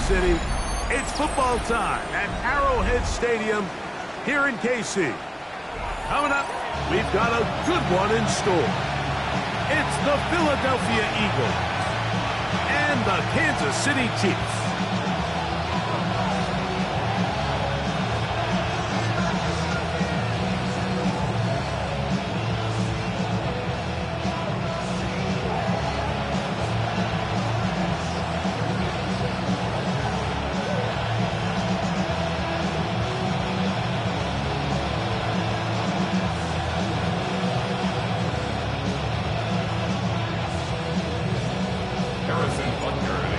City. It's football time at Arrowhead Stadium here in KC. Coming up, we've got a good one in store. It's the Philadelphia Eagles and the Kansas City Chiefs.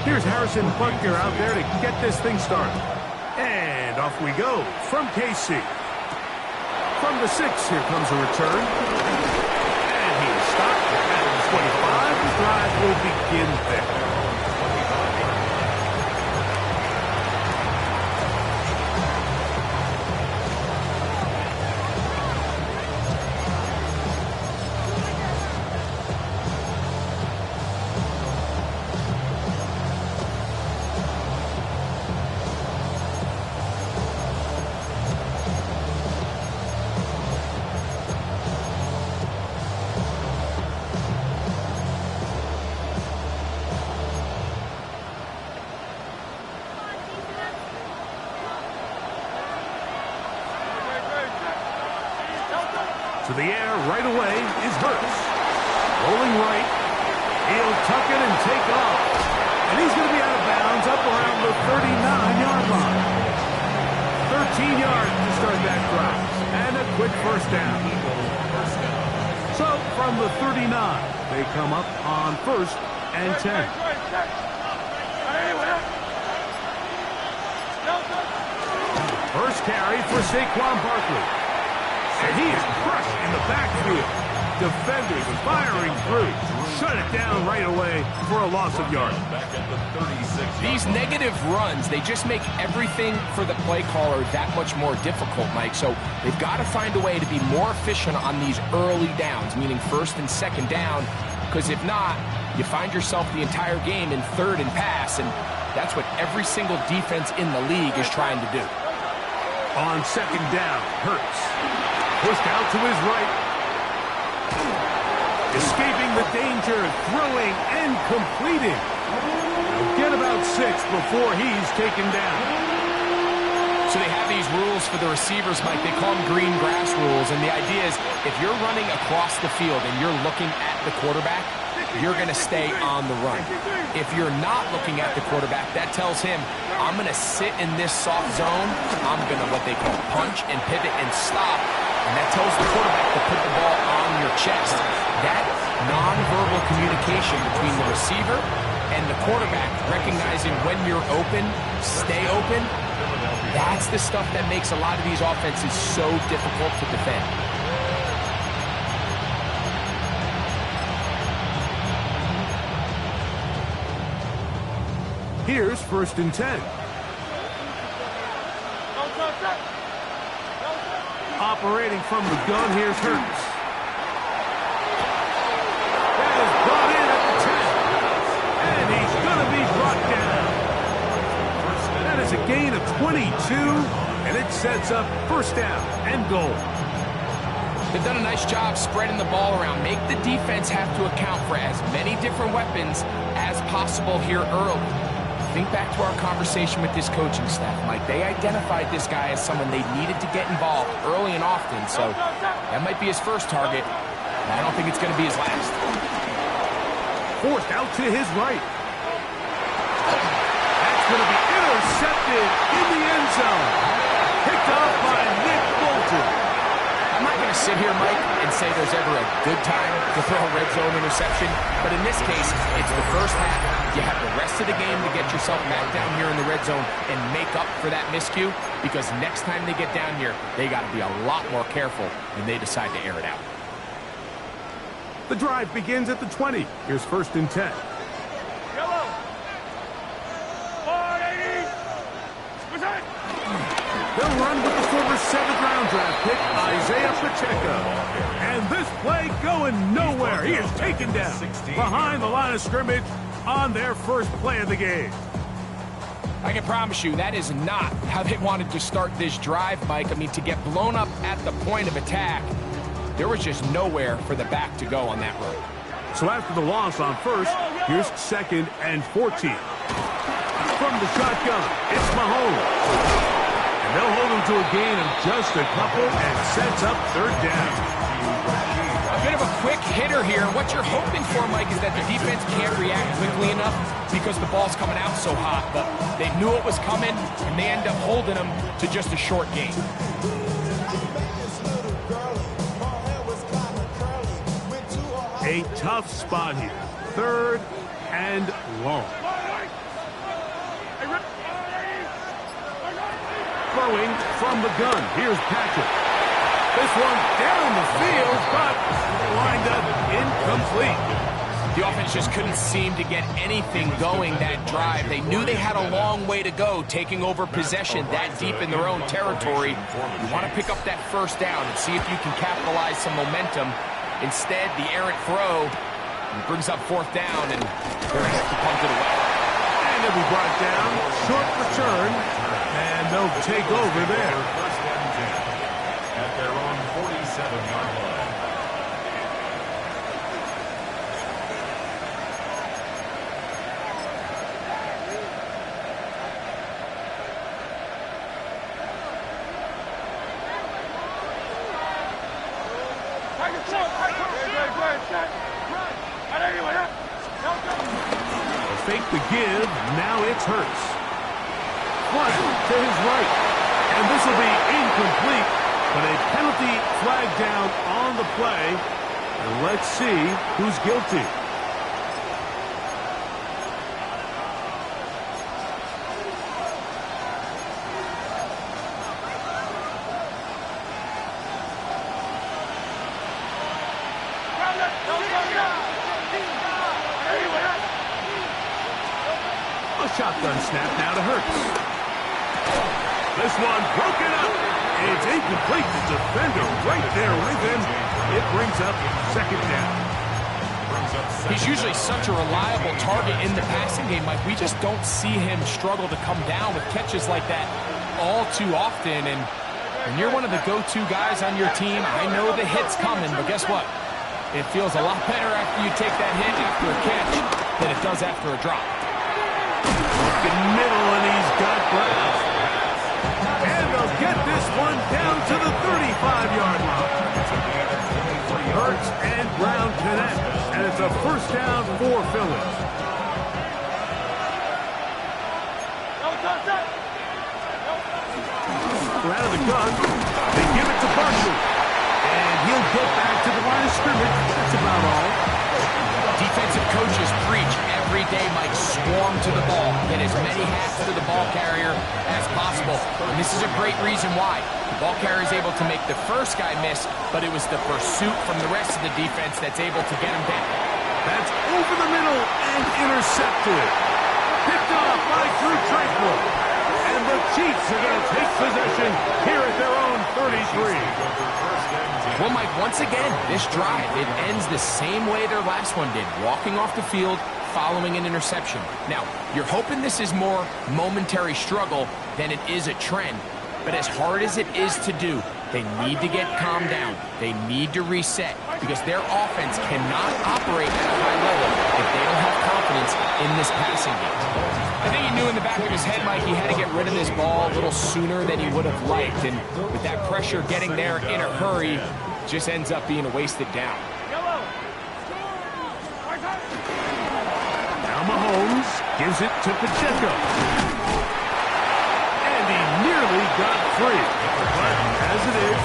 Here's Harrison Butker out there to get this thing started. And off we go from KC. From the 6, here comes a return. And he's stopped at the 25. The drive will begin there. To the air right away is Hurts. Rolling right. He'll tuck it and take off. And he's going to be out of bounds up around the 39-yard line. 13 yards to start that drive. And a quick first down. So from the 39, they come up on 1st and 10. First carry for Saquon Barkley. And he is crushed in the backfield. Defenders firing through. Shut it down right away for a loss of yards. These negative runs, they just make everything for the play caller that much more difficult, Mike. So they've got to find a way to be more efficient on these early downs, meaning 1st and 2nd down. Because if not, you find yourself the entire game in 3rd and pass. And that's what every single defense in the league is trying to do. On 2nd down, Hurts. Pushed out to his right. Escaping the danger, throwing and completing. He'll get about 6 before he's taken down. So they have these rules for the receivers, Mike. They call them green grass rules. And the idea is if you're running across the field and you're looking at the quarterback, you're going to stay on the run. If you're not looking at the quarterback, that tells him, I'm going to sit in this soft zone. I'm going to what they call punch and pivot and stop. And that tells the quarterback to put the ball on your chest. That nonverbal communication between the receiver and the quarterback, recognizing when you're open, stay open, that's the stuff that makes a lot of these offenses so difficult to defend. Here's 1st and 10. Operating from the gun, here's Hurts. That is brought in at the 10. And he's going to be brought down. That is a gain of 22, and it sets up 1st down and goal. They've done a nice job spreading the ball around. Make the defense have to account for as many different weapons as possible here early. Think back to our conversation with this coaching staff, Mike. They identified this guy as someone they needed to get involved early and often, so that might be his first target. I don't think it's going to be his last. Forced out to his right. That's going to be intercepted in the end zone. Picked off by Nick Bolton. I'm not going to sit here, Mike, and say there's ever a good time to throw a red zone interception, but in this case, it's the first half. You have the rest of the game to get yourself back down here in the red zone and make up for that miscue, because next time they get down here, they got to be a lot more careful when they decide to air it out. The drive begins at the 20. Here's 1st and 10. They'll run with the former 7th-round draft pick, Isaiah Pacheco. And this play going nowhere. He is taken down behind the line of scrimmage on their first play of the game. I can promise you that is not how they wanted to start this drive, Mike. I mean, to get blown up at the point of attack, there was just nowhere for the back to go on that run. So after the loss on first, here's 2nd and 14. From the shotgun, it's Mahomes. And they'll hold him to a gain of just a couple and sets up 3rd down. A bit of a quick hitter here. What you're hoping for, Mike, is that the defense can't react quickly enough because the ball's coming out so hot. But they knew it was coming, and they end up holding them to just a short gain. A tough spot here. 3rd and long. Throwing from the gun. Here's Patrick. This one down the field, but lined up incomplete. The offense just couldn't seem to get anything going that drive. They knew they had a long way to go, taking over possession that deep in their own territory. You want to pick up that 1st down and see if you can capitalize some momentum. Instead, the errant throw brings up 4th down, and they're going to have to punt it away. And it'll be brought down. Short return, and they'll take over there. At their own 47-yard line. Fake the give, now it's Hurts. Flush to his right, and this will be incomplete, but a penalty flag down on the play, and let's see who's guilty. Shotgun snap now to Hurts. This one broken up. It's incomplete. The defender right there with him. It brings up 2nd down. He's usually such a reliable target in the passing game, Mike. We just don't see him struggle to come down with catches like that all too often. And when you're one of the go-to guys on your team, I know the hit's coming, but guess what? It feels a lot better after you take that hit after a catch than it does after a drop. In middle, and he's got Brown. And they'll get this one down to the 35-yard line. Hurts and Brown connect, and it's a 1st down for Philly. Out of the gun, they give it to Barkley. And he'll get back to the line of scrimmage. That's about all. Defensive coaches preach every day, Mike, swarm to the ball. Get as many hats to the ball carrier as possible. And this is a great reason why. The ball carrier is able to make the first guy miss, but it was the pursuit from the rest of the defense that's able to get him down. That's over the middle and intercepted. Picked off by Drew Tranquil. And the Chiefs are going to take possession here at their own 33. Well, Mike, once again, this drive, it ends the same way their last one did, walking off the field, following an interception. Now, you're hoping this is more momentary struggle than it is a trend, but as hard as it is to do, they need to get calmed down. They need to reset because their offense cannot operate at a high level if they don't have confidence in this passing game. I think he knew in the back of his head, Mike, he had to get rid of this ball a little sooner than he would have liked, and with that pressure getting there in a hurry, just ends up being a wasted down. Now Mahomes gives it to Pacheco. And he nearly got free. But as it is,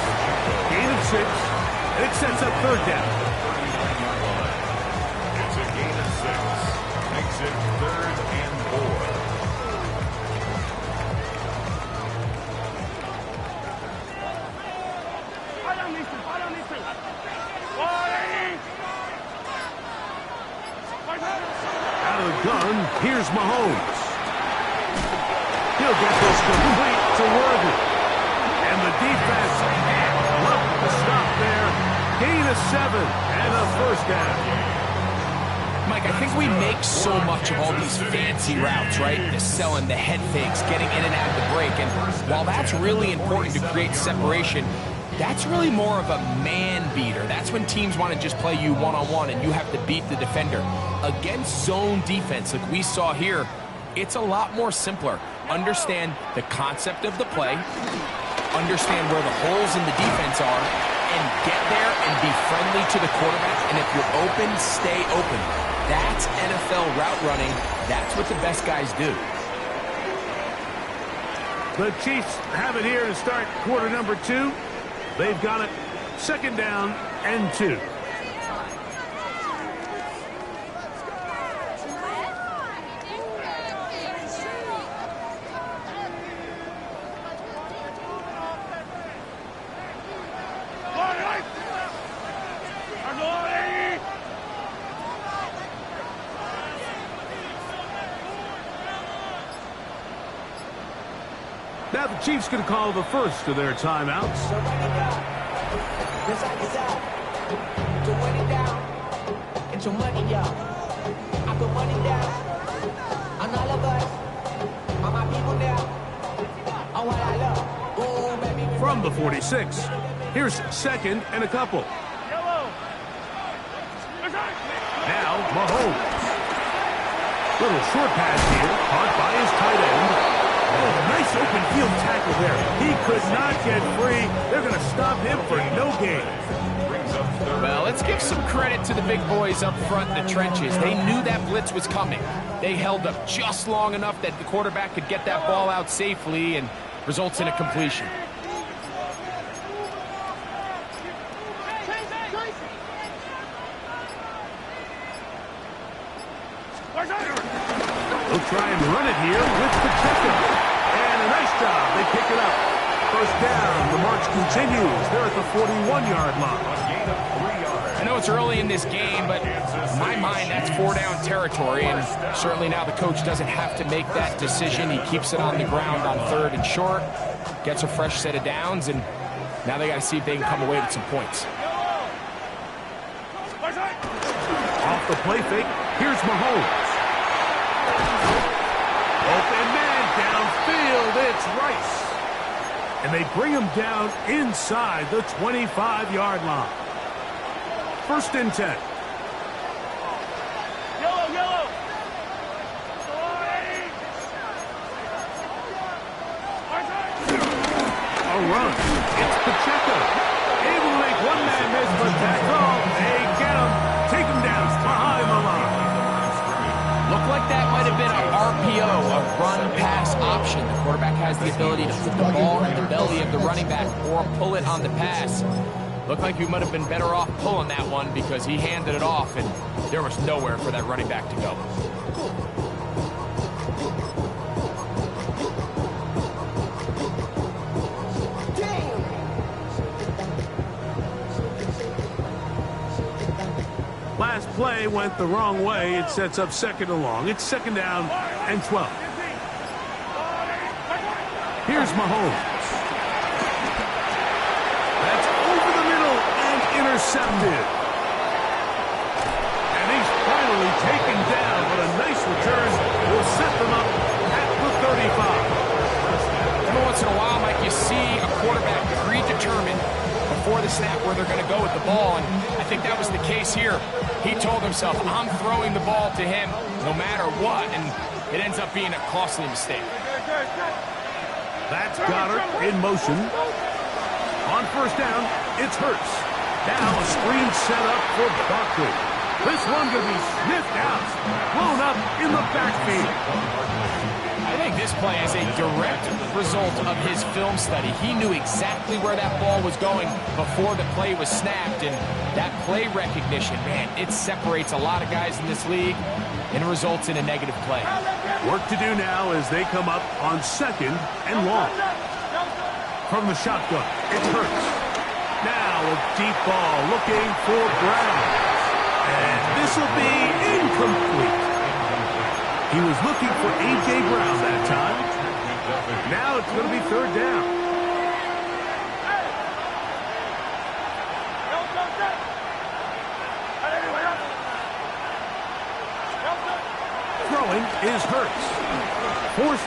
gain of 6, and it sets up 3rd down. It's a gain of 6. Makes it 3rd and 4. Out of the gun, here's Mahomes. He'll get this complete to Worthy. And the defense can't look to stop there. Gain of 7 and a 1st down. Mike, I think we make so much of all these fancy routes, right? The selling, the head fakes, getting in and out of the break. And while that's really important to create separation, that's really more of a man beater. That's when teams want to just play you one-on-one and you have to beat the defender. Against zone defense, like we saw here, it's a lot more simpler. Understand the concept of the play, understand where the holes in the defense are, and get there and be friendly to the quarterback. And if you're open, stay open. That's NFL route running. That's what the best guys do. The Chiefs have it here to start quarter number 2. They've got it 2nd down and 2. Now the Chiefs going to call the first of their timeouts. From the 46, here's 2nd and a couple. Now Mahomes. Little short pass here, caught by his tight end. Oh, nice open field tackle there. He could not get free. They're going to stop him for no gain. Well, let's give some credit to the big boys up front in the trenches. They knew that blitz was coming. They held up just long enough that the quarterback could get that ball out safely and results in a completion. They'll try and run it here with Pacheco. And a nice job. They pick it up. 1st down. The march continues. They're at the 41-yard line. I know it's early in this game, but in my mind, that's 4-down territory. And certainly now the coach doesn't have to make that decision. He keeps it on the ground on 3rd and short, gets a fresh set of downs, and now they got to see if they can come away with some points. Off the play fake, here's Mahomes. Open man downfield, it's Rice. And they bring him down inside the 25-yard line. 1st and 10. Yellow. A run. It's Pacheco. Able to make one man miss, but that's all. They get him. Take him down behind the line. Looked like that might have been an RPO, a run-pass option. The quarterback has the ability to put the ball in the belly of the running back or pull it on the pass. Looked like he might have been better off pulling that one because he handed it off, and there was nowhere for that running back to go. Last play went the wrong way. It sets up 2nd and long. It's 2nd down and 12. Here's Mahomes. That's over the middle and intercepted. And he's finally taken down, but a nice return will set them up at the 35. Every once in a while, Mike, you see a quarterback predetermined before the snap where they're going to go with the ball, and I think that was the case here. He told himself, I'm throwing the ball to him no matter what, and it ends up being a costly mistake. That's Goddard in motion. On 1st down, it's Hurts. Now a screen set up for Barkley. This one going to be sniffed out, blown up in the backfield. I think this play is a direct result of his film study. He knew exactly where that ball was going before the play was snapped, and that play recognition, man, it separates a lot of guys in this league and results in a negative play. Work to do now as they come up on 2nd and long. From the shotgun, it Hurts. Now a deep ball looking for Brown. And this will be incomplete. He was looking for A.J. Brown that time. Now it's going to be 3rd down.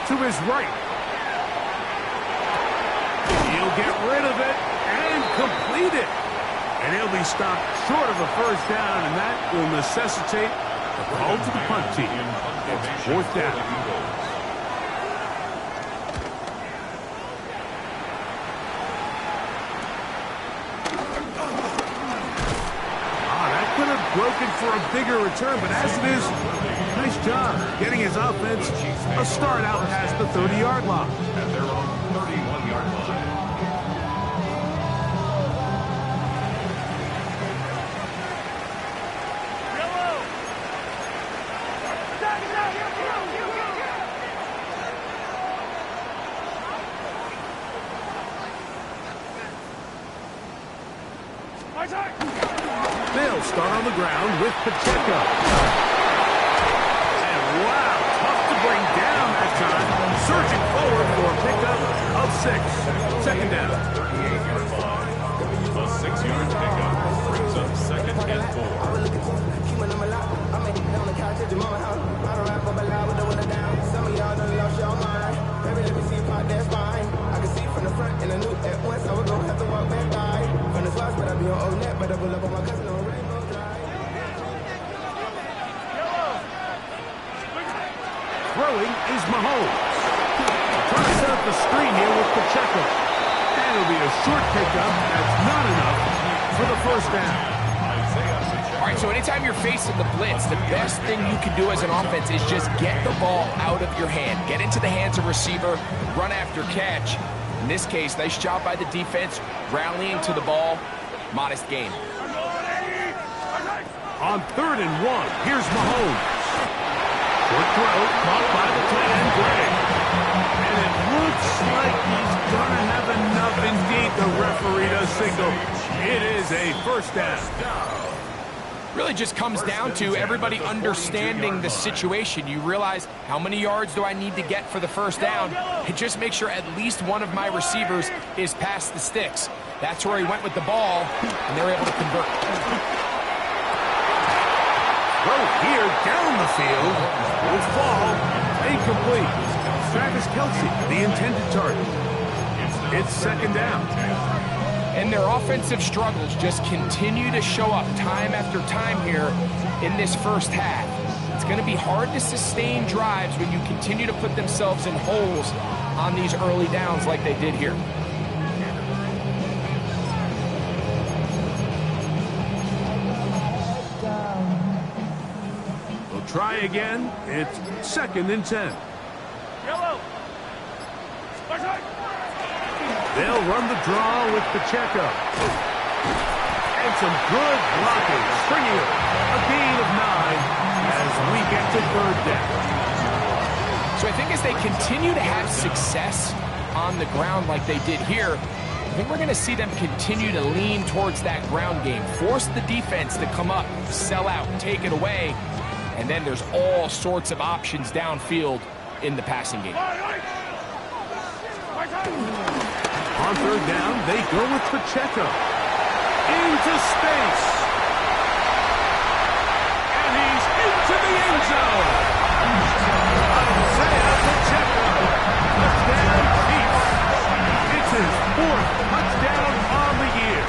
to his right. He'll get rid of it and complete it. And he'll be stopped short of a first down, and that will necessitate a call to the punt team. It's fourth down. Broken for a bigger return, but as it is, nice job getting his offense a start out past the 30-yard line. At their own 31-yard line. They'll start on the ground with Pacheco. And wow, tough to bring down that time. Surging forward for a pickup of 6. Second down. 38-yard line. A 6-yard pickup brings up second and 4. Throwing is Mahomes. Trying to set up the screen here with Pacheco. And it'll be a short pickup. That's not enough for the first down. All right, so anytime you're facing the blitz, the best thing you can do as an offense is just get the ball out of your hand. Get into the hands of receiver, run after catch. In this case, nice job by the defense, rallying to the ball. Modest gain. On 3rd and 1, here's Mahomes. Short throw, caught by the tight end, Gray. And it looks like he's going to have enough. Indeed, the referee does signal. It is a first down. Really just comes down to everybody understanding the situation. You realize, how many yards do I need to get for the first down? And just make sure at least one of my receivers is past the sticks. That's where he went with the ball, and they're able to convert. Throw here down the field. Will fall. Incomplete. Travis Kelce, the intended target. It's second down. And their offensive struggles just continue to show up time after time here in this first half. It's going to be hard to sustain drives when you continue to put themselves in holes on these early downs like they did here. We'll try again. It's 2nd and 10. They'll run the draw with Pacheco. And some good blocking. Stringing it. A gain of 9 as we get to 3rd down. So I think as they continue to have success on the ground like they did here, I think we're going to see them continue to lean towards that ground game. Force the defense to come up, sell out, take it away. And then there's all sorts of options downfield in the passing game. On 3rd down, they go with Pacheco. Into space. And he's into the end zone. Isaiah Pacheco. Touchdown, Chiefs. It's his 4th touchdown on the year.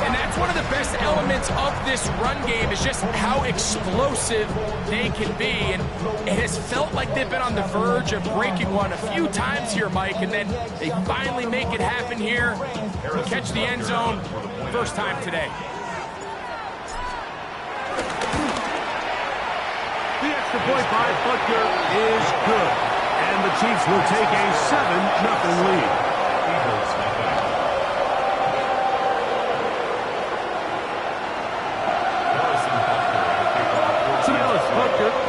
And that's one of the best elements of this run game is just how explosive they can be. And it has felt like they've been on the verge of breaking one a few times here, Mike, and then they finally make it happen here. Catch the end zone first time today. The extra point by Butker is good. And the Chiefs will take a 7-0 lead.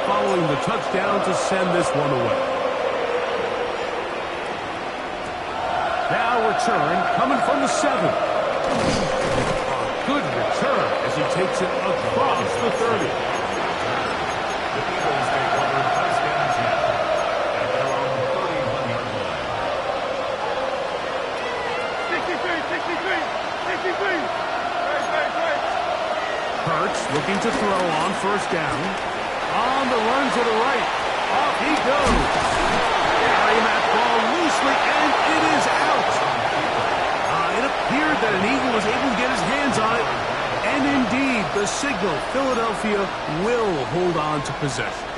Following the touchdown to send this one away. Now return coming from the 7. Good return as he takes it across the 30. The Eagles take over first and 10 at their own 31-yard line. 63. Hurts looking to throw on first down. On the run to the right. Off he goes. Carrying that ball loosely, and it is out. It appeared that an Eagle was able to get his hands on it. And indeed, the signal, Philadelphia will hold on to possession.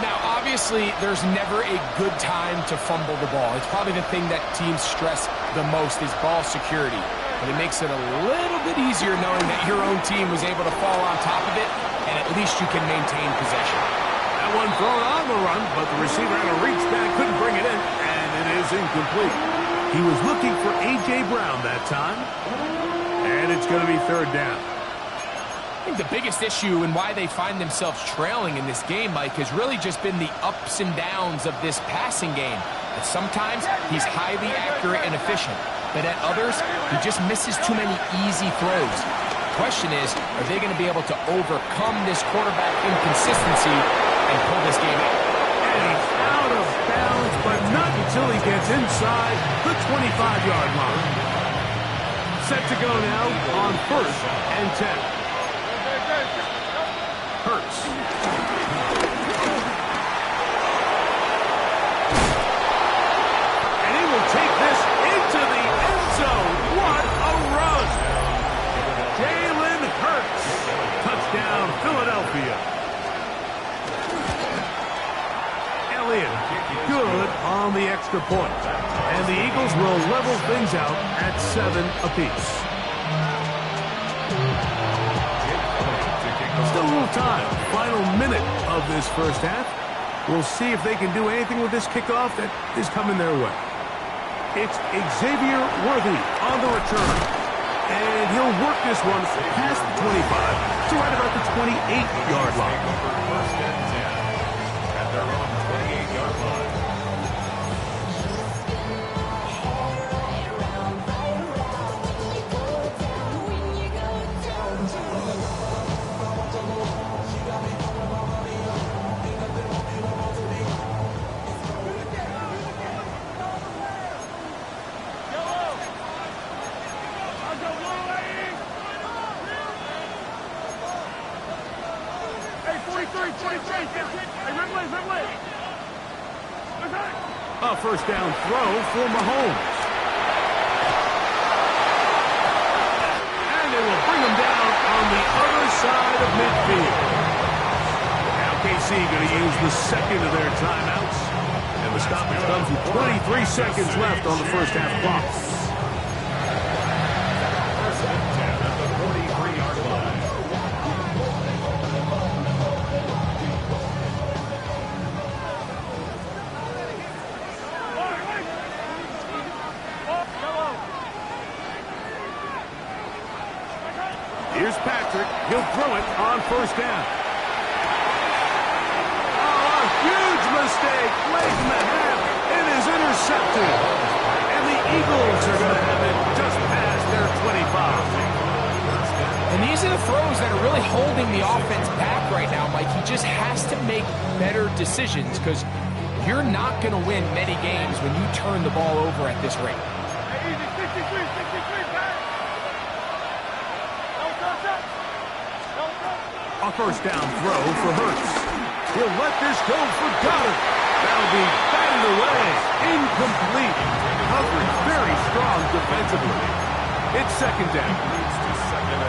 Now, obviously, there's never a good time to fumble the ball. It's probably the thing that teams stress the most is ball security. But it makes it a little bit easier knowing that your own team was able to fall on top of it, and at least you can maintain possession. That one thrown on the run, but the receiver had a reach back, couldn't bring it in, and it is incomplete. He was looking for A.J. Brown that time, and it's going to be third down. I think the biggest issue and why they find themselves trailing in this game, Mike, has really just been the ups and downs of this passing game. And sometimes he's highly accurate and efficient, but at others, he just misses too many easy throws. The question is, are they going to be able to overcome this quarterback inconsistency and pull this game out? And he's out of bounds, but not until he gets inside the 25-yard line. Set to go now on 1st and 10. Hurts. And he will take this into the end zone. What a run! Jalen Hurts. Touchdown, Philadelphia. Elliott, good on the extra point. And the Eagles will level things out at 7 apiece. Still a little time. Final minute of this first half. We'll see if they can do anything with this kickoff that is coming their way. It's Xavier Worthy on the return. And he'll work this one past the 25 to right about the 28-yard line. First and 10 at their own 28-yard line. A first down throw for Mahomes. And they will bring him down on the other side of midfield. Now KC going to use the second of their timeouts. And the stoppage comes with 23 seconds left on the first half clock. First and 10 at the 43-yard line. Here's Patrick. He'll throw it on first down. Oh, a huge mistake. Late in the half. It is intercepted. And the Eagles are going to have it just past their 25. And these are the throws that are really holding the offense back right now, Mike. He just has to make better decisions because you're not going to win many games when you turn the ball over at this rate. A first down throw for Hurts. He'll let this go for Goddard. That'll be batted away. Incomplete. Coverage very strong defensively. It's second down.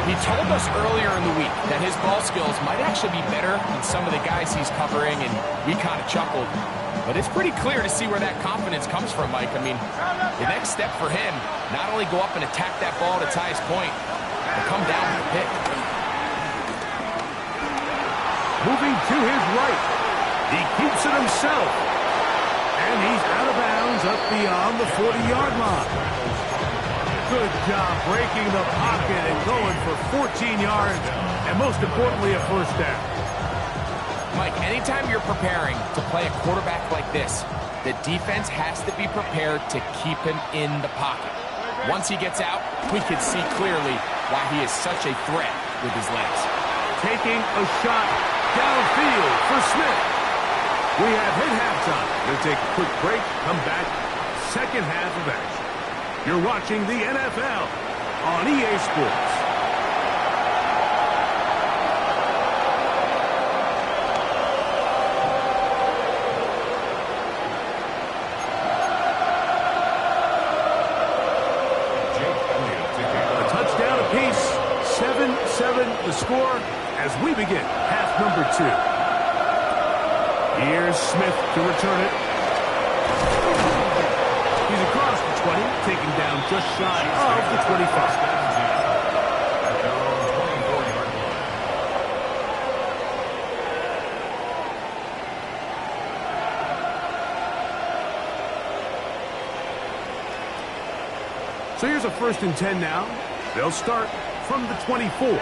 He told us earlier in the week that his ball skills might actually be better than some of the guys he's covering, and we kind of chuckled. But it's pretty clear to see where that confidence comes from, Mike. I mean, the next step for him, not only go up and attack that ball at its highest point, but come down with a pick. Moving to his right. He keeps it himself. And he's out of bounds up beyond the 40-yard line. Good job breaking the pocket and going for 14 yards. And most importantly, a first down. Mike, anytime you're preparing to play a quarterback like this, the defense has to be prepared to keep him in the pocket. Once he gets out, we can see clearly why he is such a threat with his legs. Taking a shot downfield for Smith. We have hit halftime. We'll take a quick break, come back, second half of action. You're watching the NFL on EA Sports. as we begin half number 2. Here's Smith to return it. He's across the 20, taken down just shy of the 25. So here's a 1st and 10 now. They'll start from the 24.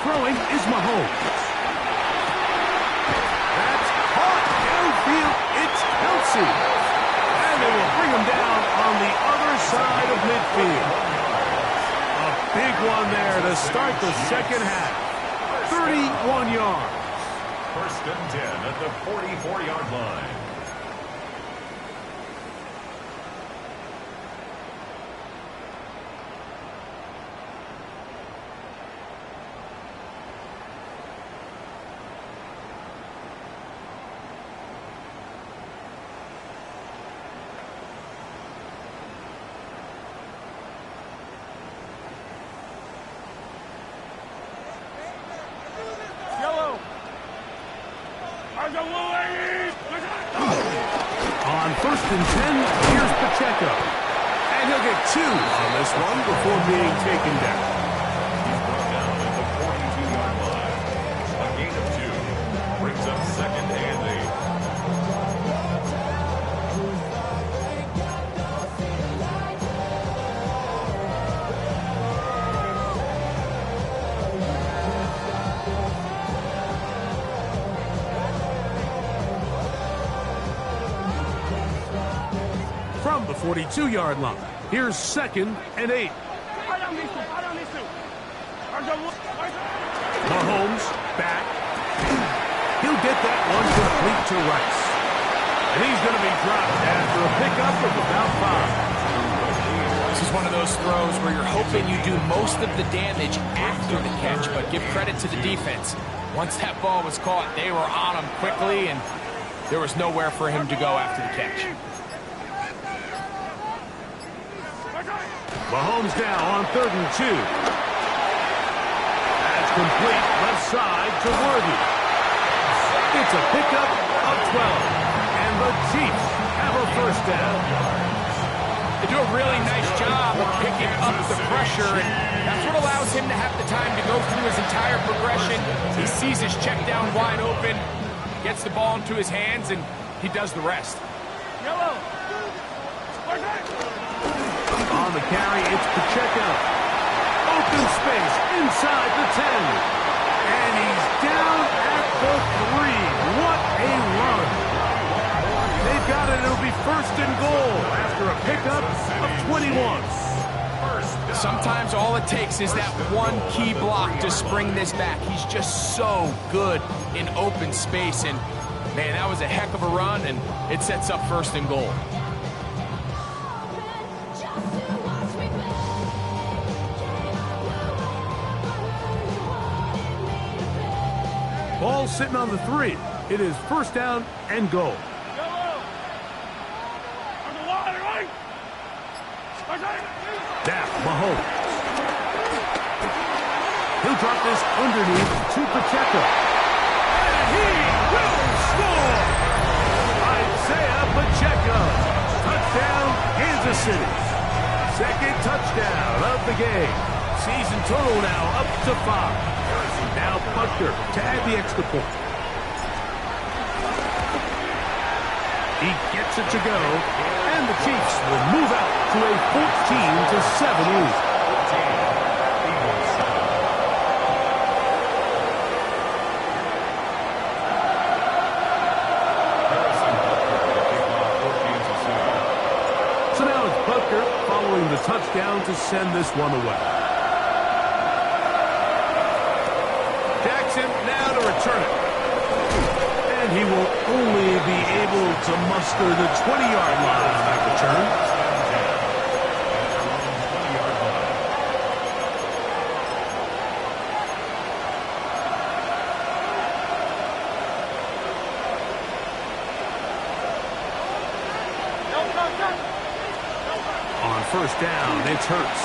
Throwing is Mahomes. That's caught downfield. It's Kelsey. And they will bring him down on the other side of midfield. A big one there to start the second half. 31 yards. 1st and 10 at the 44-yard line. On 1st and 10, here's Pacheco. And he'll get 2 on this one before being taken down. He's brought down at the 42-yard line. A gain of 2. Brings up 2nd and 8. From the 42-yard line, here's 2nd and 8. Mahomes back. He'll get that one complete to Rice. And he's going to be dropped after a pickup of about 5. This is one of those throws where you're hoping you do most of the damage after the catch, but give credit to the defense. Once that ball was caught, they were on him quickly, and there was nowhere for him to go after the catch. Mahomes now on 3rd and 2. That's complete left side to Worthy. It's a pickup of 12. And the Chiefs have a 1st down. They do a really nice job of picking up the pressure, and that's what allows him to have the time to go through his entire progression. He sees his check down wide open, gets the ball into his hands, and he does the rest. On the carry, it's Pacheco. Open space inside the 10. And he's down at the 3. What a run. They've got it. It'll be 1st and goal after a pickup of 21. Sometimes all it takes is that one key block to spring this back. He's just so good in open space. And, man, that was a heck of a run, and it sets up 1st and goal. Ball sitting on the 3. It is 1st down and goal. Now, Mahomes. He'll drop this underneath to Pacheco. And he will score! Isaiah Pacheco. Touchdown, Kansas City. 2nd touchdown of the game. Season total now up to 5. Now Butker to add the extra point. He gets it to go, and the Chiefs will move out to a 14-7 lead. So now it's Butker following the touchdown to send this one away. Now to return it. And he will only be able to muster the 20-yard line on that return. On first down. It's Hurts.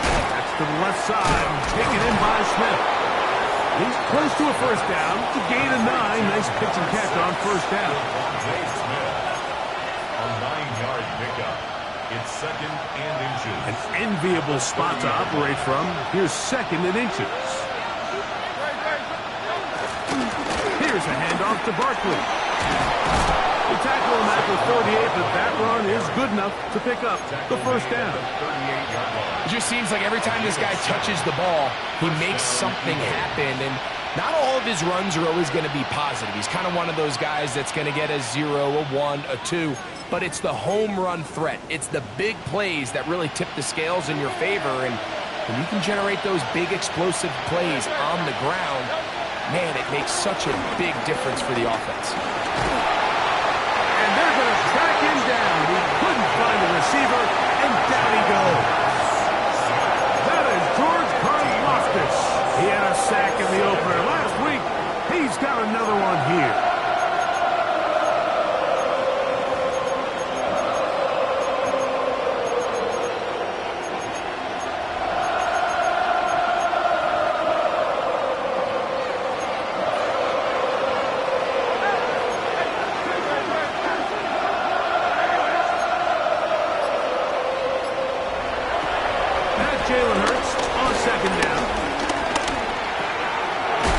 That's to the left side. Taken in by Smith. He's close to a first down. It's a gain of 9. Nice pitch and catch on first down. A 9-yard pickup. It's 2nd and inches. An enviable spot to operate from. Here's 2nd and inches. Here's a handoff to Barkley. We tackle him at the 38, but that run is good enough to pick up the first down. It just seems like every time this guy touches the ball, he makes something happen, and not all of his runs are always going to be positive. He's kind of one of those guys that's going to get a 0, a 1, a 2, but it's the home run threat. It's the big plays that really tip the scales in your favor, and when you can generate those big explosive plays on the ground, man, it makes such a big difference for the offense. And they're going to track him down. He couldn't find a receiver, and down he goes. That is George Karlaftis. He had a sack in the opener last week. He's got another one here. Jalen Hurts on 2nd down.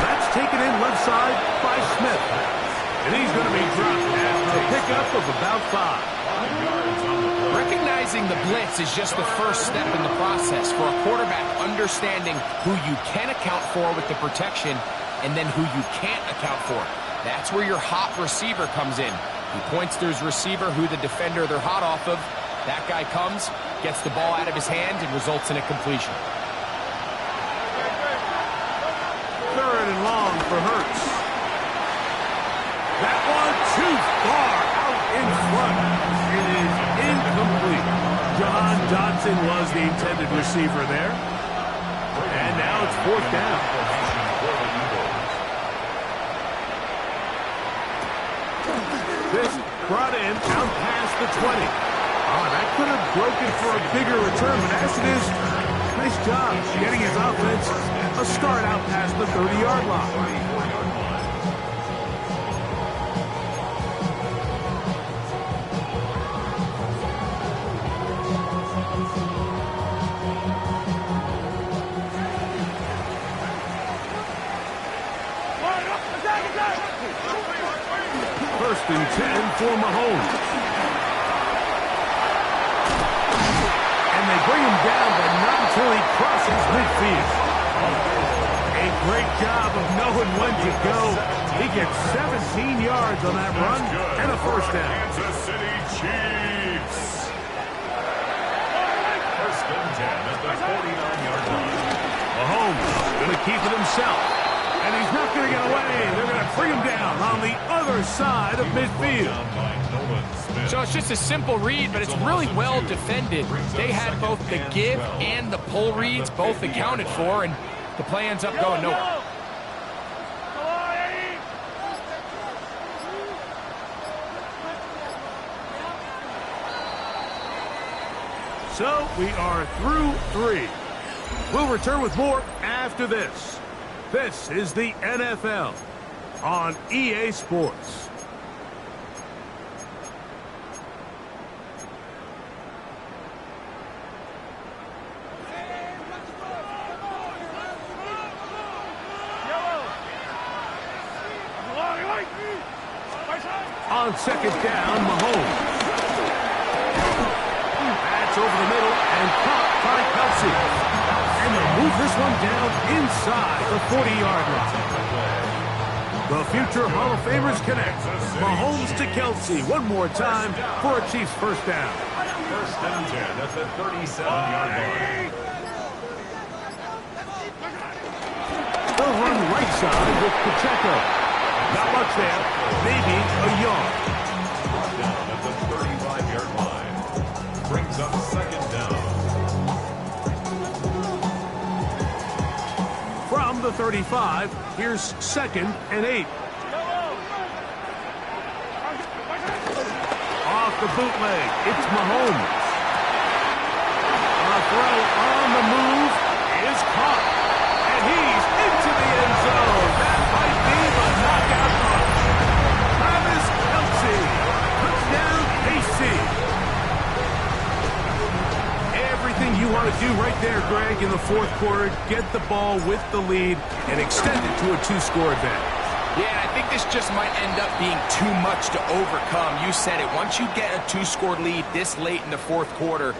That's taken in left side by Smith. And he's going to be dropped after a pickup of about 5. Recognizing the blitz is just the first step in the process for a quarterback understanding who you can account for with the protection and then who you can't account for. That's where your hot receiver comes in. He points to his receiver who the defender they're hot off of. That guy comes, gets the ball out of his hand, and results in a completion. 3rd and long for Hurts. That one too far out in front. It is incomplete. John Dodson was the intended receiver there. And now it's 4th down. This brought in out past the 20. Oh, that could have broken for a bigger return, but as it is, nice job getting his offense a start out past the 30-yard line. First and 10 for Mahomes. They bring him down, but not until he crosses midfield. A great job of knowing when to go. He gets 17 yards on that run and a first down. Kansas City Chiefs. First and 10 at the 49-yard line. Mahomes going to keep it himself. And he's not going to get away. They're going to bring him down on the other side of midfield. So it's just a simple read, but it's really well defended. They had both the give and the pull reads both accounted for, and the play ends up going nowhere. So we are through 3. We'll return with more after this. This is the NFL on EA Sports. On 2nd down, Mahomes. That's over the middle and caught by Kelsey. And they'll move this one down inside the 40-yard line. The future Hall of Famers connect. Mahomes to Kelsey one more time for a Chiefs first down. First and 10 at the 37-yard line. They'll run right side with Pacheco. Not much there. Maybe a yard. Down at the 35-yard line. Brings up 2nd down. From the 35, here's 2nd and 8. Off the bootleg, it's Mahomes. throw on the move is caught. And he's into the end zone. That might be the knockout punch. Travis Kelce. Touchdown, KC. Everything you want to do right there, Greg, in the fourth quarter. Get the ball with the lead and extend it to a 2-score advantage. Yeah, and I think this just might end up being too much to overcome. You said it. Once you get a 2-score lead this late in the fourth quarter,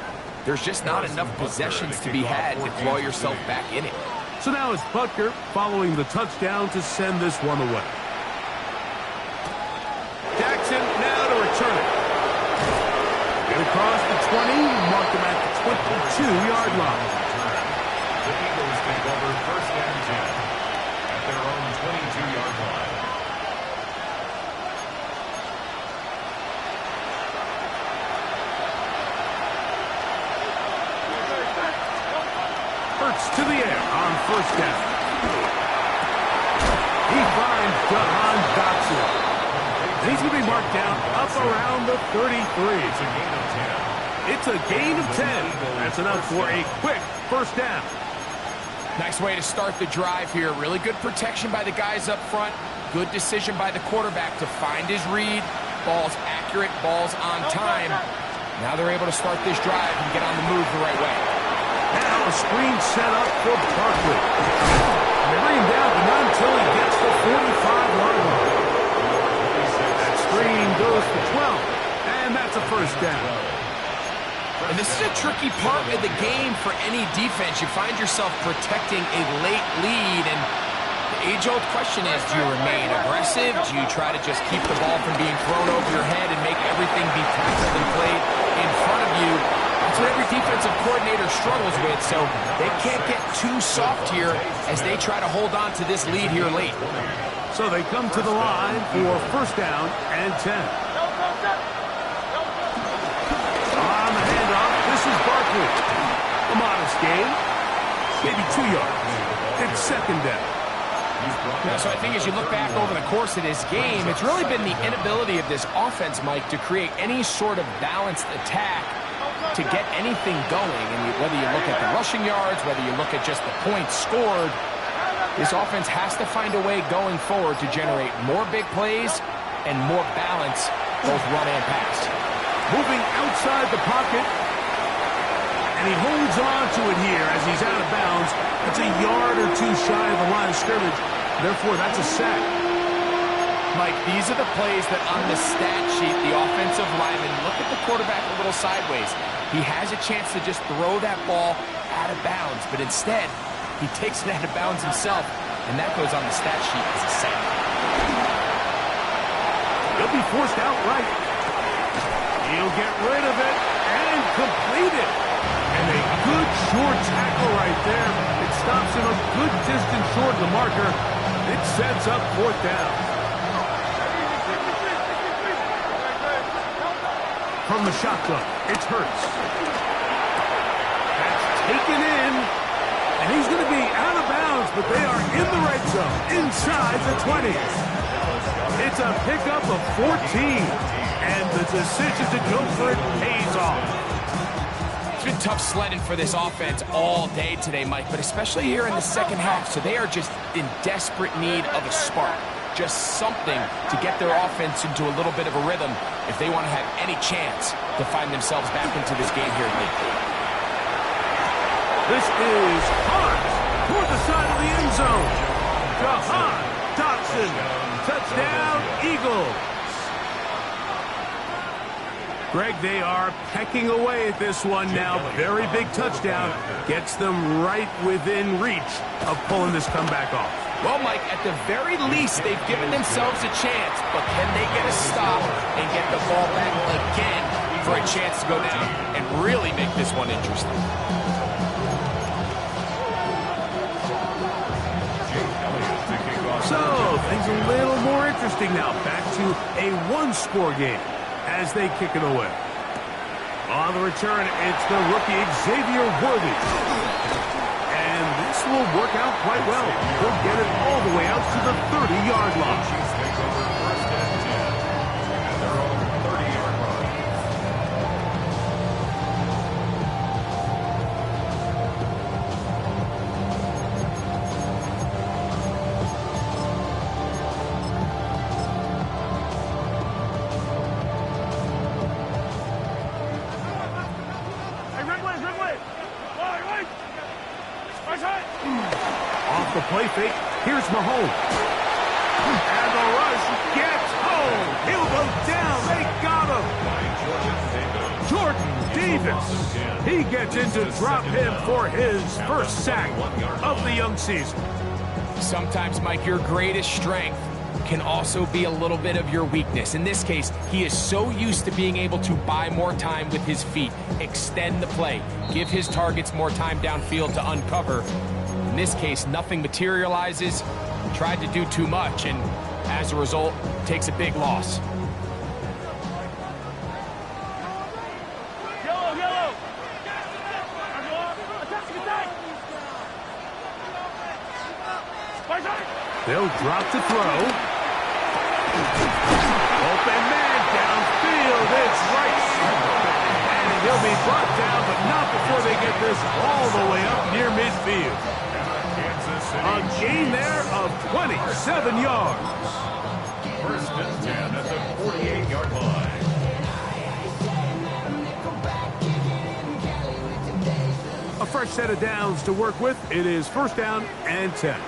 there's just not enough possessions to be had to claw yourself back in it. So now it's Butker following the touchdown to send this one away. Jackson now to return it. Get across the 20, mark him at the 22-yard line. The Eagles take over first and 10 at their own 22-yard line. Hurts to the air on first down. He finds Jahan Dotson. And he's going to be marked down up around the 33. It's a gain of 10. It's a gain of 10. That's enough for a quick first down. Nice way to start the drive here. Really good protection by the guys up front. Good decision by the quarterback to find his read. Ball's accurate, ball's on time. Now they're able to start this drive and get on the move the right way. Now a screen set up for Barkley. And they bring him down, but not until he gets the 45-yard line. That screen goes for 12, and that's a first down. And this is a tricky part of the game for any defense. You find yourself protecting a late lead, and the age-old question is, do you remain aggressive? Do you try to just keep the ball from being thrown over your head and make everything be tackled and played in front of you? That's what every defensive coordinator struggles with, so they can't get too soft here as they try to hold on to this lead here late. So they come to the line for first down and 10. On the handoff, this is Barkley. A modest gain, maybe 2 yards. It's second down. So I think as you look back over the course of this game, it's really been the inability of this offense, Mike, to create any sort of balanced attack to get anything going. And whether you look at the rushing yards, whether you look at just the points scored, this offense has to find a way going forward to generate more big plays and more balance, both run and pass. Moving outside the pocket, and he holds on to it here as he's out of bounds. It's a yard or two shy of the line of scrimmage. Therefore, that's a sack. Mike, these are the plays that on the stat sheet, the offensive lineman, look at the quarterback a little sideways. He has a chance to just throw that ball out of bounds, but instead, he takes it out of bounds himself, and that goes on the stat sheet as a sack. He'll be forced outright. He'll get rid of it and complete it. And a good short tackle right there. It stops him a good distance short of the marker. It sets up fourth down. From the shotgun, it's Hurts. That's taken in. And he's going to be out of bounds, but they are in the red zone, inside the 20. It's a pickup of 14. And the decision to go for it pays off. It's been tough sledding for this offense all day today, Mike, but especially here in the second half. So they are just in desperate need of a spark. Just something to get their offense into a little bit of a rhythm if they want to have any chance to find themselves back into this game here late. This is Hunt toward the side of the end zone. Jahan Dotson. Touchdown, Eagles. Greg, they are pecking away at this one now. Very big touchdown. Gets them right within reach of pulling this comeback off. Well, Mike, at the very least, they've given themselves a chance, but can they get a stop and get the ball back again for a chance to go down and really make this one interesting? So, things a little more interesting now. Back to a one-score game as they kick it away. On the return, it's the rookie Xavier Worthy. And this will work out quite well. He'll get it all the way out to the 30-yard line. fake. Here's Mahomes. And the rush gets home. He'll go down. They got him. Jordan Davis. He gets in to drop him for his first sack of the young season. Sometimes, Mike, your greatest strength can also be a little bit of your weakness. In this case, he is so used to being able to buy more time with his feet, extend the play, give his targets more time downfield to uncover. In this case, nothing materializes, tried to do too much, and as a result, takes a big loss. They'll drop to throw. Open man downfield. It's Rice. And he'll be brought down, but not before they get this all the way up near midfield. A gain there of 27 yards. First and 10 at the 48-yard line. A fresh set of downs to work with. It is first down and 10.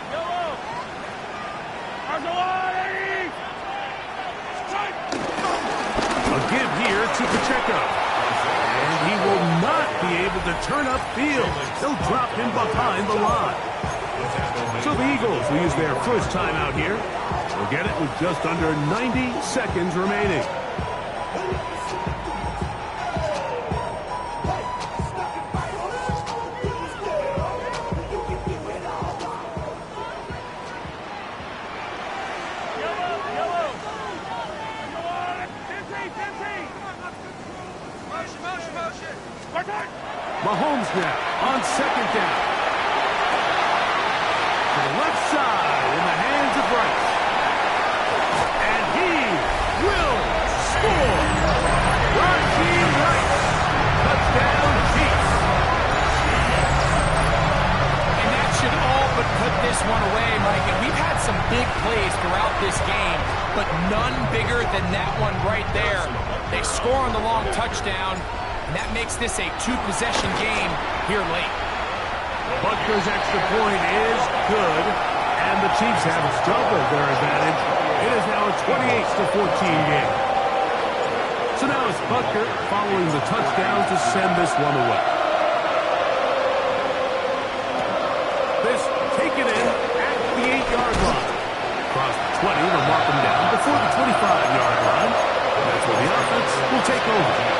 A give here to Pacheco. And he will not be able to turn upfield. They'll drop him behind the line. So the Eagles will use their first timeout here. They'll get it with just under 90 seconds remaining. Mahomes now on second down. To the left side in the hands of Rice. And he will score. Rashee Rice. Touchdown Chiefs. And that should all but put this one away, Mike. And we've had some big plays throughout this game, but none bigger than that one right there. They score on the long touchdown. And that makes this a two-possession game here late. Butker's extra point is good, and the Chiefs have doubled their advantage. It is now a 28-14 game. So now it's Butker following the touchdown to send this one away. This taken in at the 8-yard line. Across the 20, they'll mark him down before the 25-yard line. That's where the offense will take over.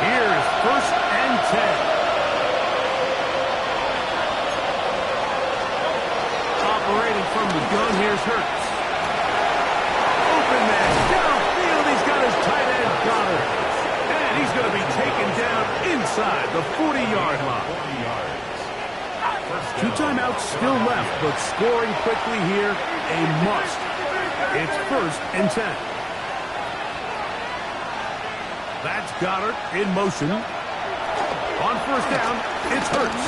Here's first and 10. Operating from the gun, here's Hurts. Open man, downfield, he's got his tight end Goddard. And he's going to be taken down inside the 40-yard line. 2 timeouts still left, but scoring quickly here, a must. It's first and 10. That's Goddard in motion. On first down, it's Hurts.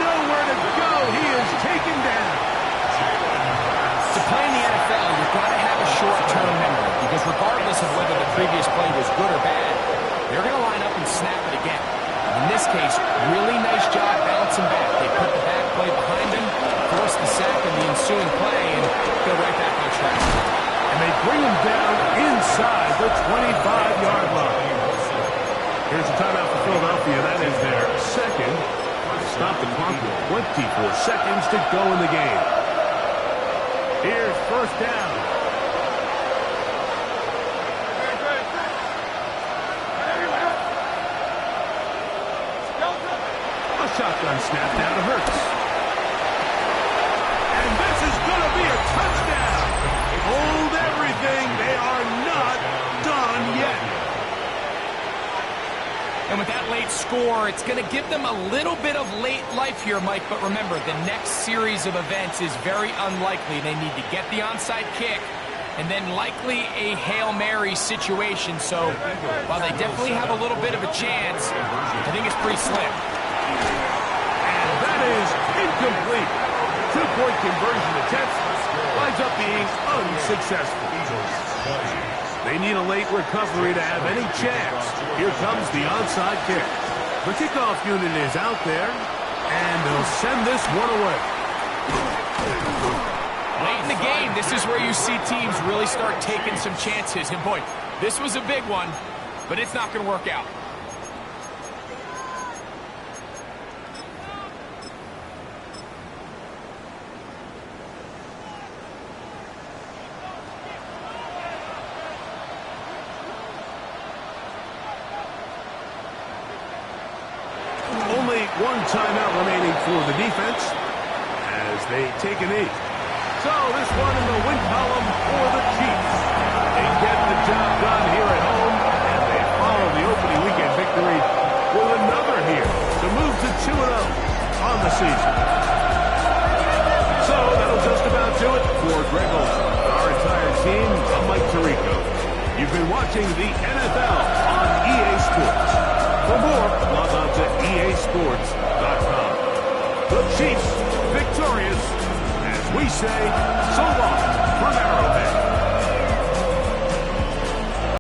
Nowhere to go. He is taken down. To play in the NFL, you've got to have a short-term memory, because regardless of whether the previous play was good or bad, they're going to line up and snap it again. In this case, really nice job bouncing back. They put the back play behind them, forced the sack in the ensuing play, and go right back on track. And they bring him down inside the 25-yard line. Here's a timeout for Philadelphia. That is their second. Stop the clock with 24 seconds to go in the game. Here's first down. A shotgun snap now to Hurts. And this is going to be a touchdown. Hold everything. They are not done yet. And with that late score, it's going to give them a little bit of late life here, Mike. But remember, the next series of events is very unlikely. They need to get the onside kick and then likely a Hail Mary situation. So while they definitely have a little bit of a chance, I think it's pretty slim. And that is incomplete. 2-point conversion attempt winds up being unsuccessful. They need a late recovery to have any chance. Here comes the onside kick. The kickoff unit is out there, and they'll send this one away. Late in the game, this is where you see teams really start taking some chances. And boy, this was a big one, but it's not going to work out. Only one timeout remaining for the defense as they take a knee. So this one in the win column for the Chiefs. They get the job done here at home, and they follow the opening weekend victory with another here to move to 2-0 on the season. So that'll just about do it for Greg Olsen, our entire team. I'm Mike Tirico. You've been watching the NFL on EA Sports. For more, log on to easports.com. The Chiefs victorious, as we say, so long from Arrowhead.